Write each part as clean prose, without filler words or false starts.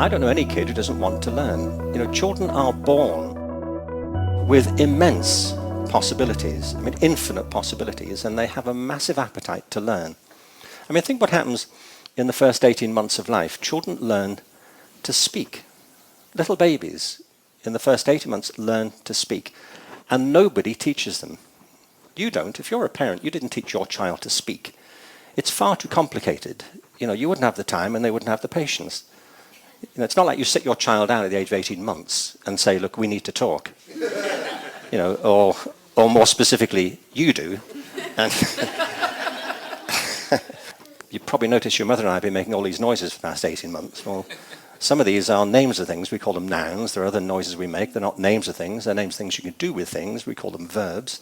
I don't know any kid who doesn't want to learn. You know, children are born with immense possibilities, I mean infinite possibilities, and they have a massive appetite to learn. I mean, think what happens in the first 18 months of life. Children learn to speak. Little babies in the first 18 months learn to speak, and nobody teaches them. You don't. If you're a parent, you didn't teach your child to speak. It's far too complicated. You know, you wouldn't have the time and they wouldn't have the patience. You know, it's not like you sit your child down at the age of 18 months and say, look, we need to talk. You know, or more specifically, you do. And you probably noticed your mother and I have been making all these noises for the past 18 months. Well, some of these are names of things. We call them nouns. There are other noises we make. They're not names of things. They're names of things you can do with things. We call them verbs.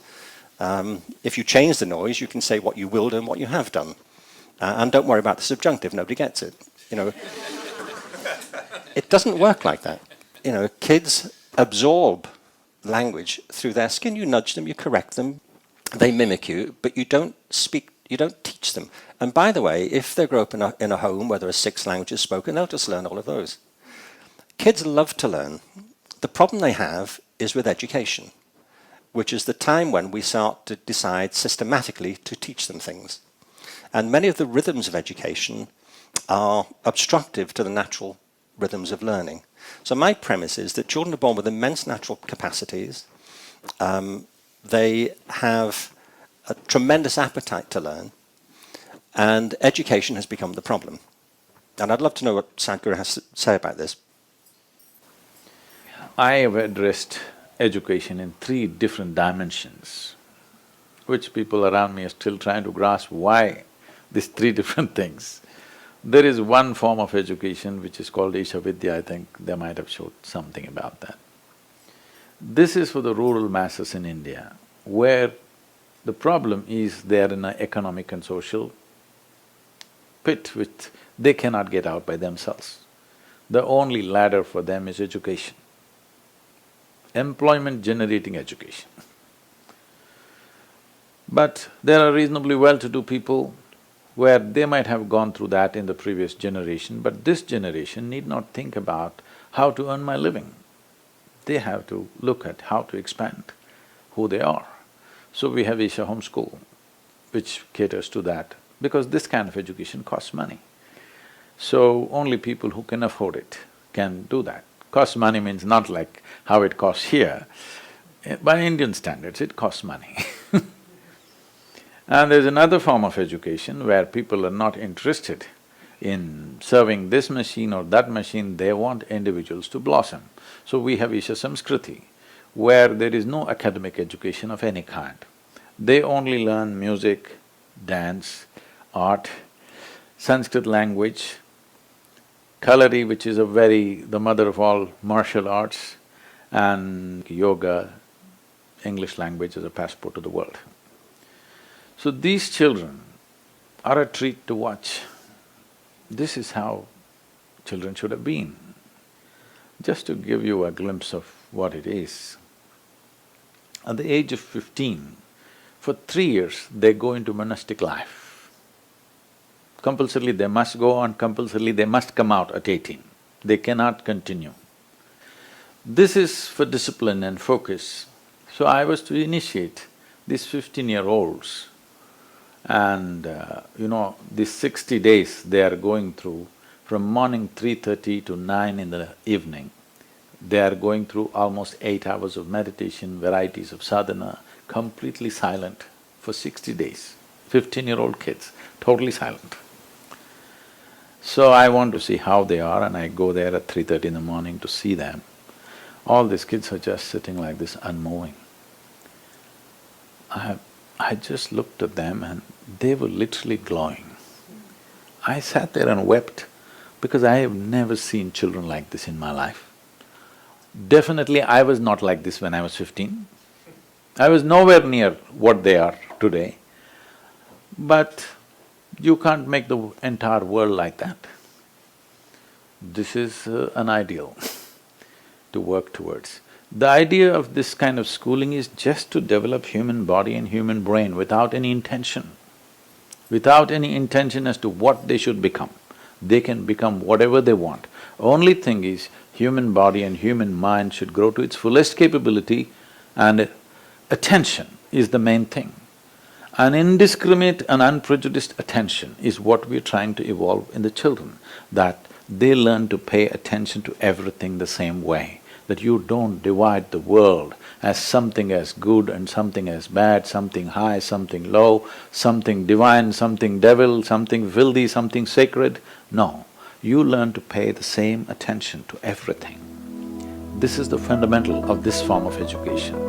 If you change the noise, you can say what you will do and what you have done. And don't worry about the subjunctive. Nobody gets it. You know, it doesn't work like that. You know, kids absorb language through their skin. You nudge them, you correct them, they mimic you, but you don't speak, you don't teach them. And by the way, if they grow up in a home where there are 6 languages spoken, they'll just learn all of those. Kids love to learn. The problem they have is with education, which is the time when we start to decide systematically to teach them things. And many of the rhythms of education are obstructive to the natural rhythms of learning. So my premise is that children are born with immense natural capacities. They have a tremendous appetite to learn, and education has become the problem. And I'd love to know what Sadhguru has to say about this. I have addressed education in 3 different dimensions, which people around me are still trying to grasp why these 3 different things. There is one form of education which is called Isha Vidya. I think they might have showed something about that. This is for the rural masses in India, where the problem is they are in an economic and social pit which they cannot get out by themselves. The only ladder for them is education, employment-generating education. But there are reasonably well-to-do people where they might have gone through that in the previous generation, but this generation need not think about how to earn my living. They have to look at how to expand who they are. So we have Isha Homeschool, which caters to that, because this kind of education costs money. So only people who can afford it can do that. Costs money means not like how it costs here. By Indian standards, it costs money. And there's another form of education where people are not interested in serving this machine or that machine, they want individuals to blossom. So we have Isha Samskriti, where there is no academic education of any kind. They only learn music, dance, art, Sanskrit language, Kalari, which is the mother of all martial arts, and yoga, English language as a passport to the world. So these children are a treat to watch. This is how children should have been. Just to give you a glimpse of what it is, at the age of 15, for 3 years they go into monastic life. Compulsorily they must go on, compulsorily they must come out at 18. They cannot continue. This is for discipline and focus. So I was to initiate these 15-year-olds, and these 60 days they are going through, from morning 3:30 to 9 in the evening, they are going through almost 8 hours of meditation, varieties of sadhana, completely silent for 60 days. 15-year-old kids, totally silent. So I want to see how they are, and I go there at 3:30 in the morning to see them. All these kids are just sitting like this, unmoving. I just looked at them and they were literally glowing. I sat there and wept because I have never seen children like this in my life. Definitely I was not like this when I was 15. I was nowhere near what they are today. But you can't make the entire world like that. This is an ideal to work towards. The idea of this kind of schooling is just to develop human body and human brain without any intention. Without any intention as to what they should become. They can become whatever they want. Only thing is, human body and human mind should grow to its fullest capability, and attention is the main thing. An indiscriminate and unprejudiced attention is what we're trying to evolve in the children, that they learn to pay attention to everything the same way, that you don't divide the world as something as good and something as bad, something high, something low, something divine, something devil, something filthy, something sacred. No, you learn to pay the same attention to everything. This is the fundamental of this form of education.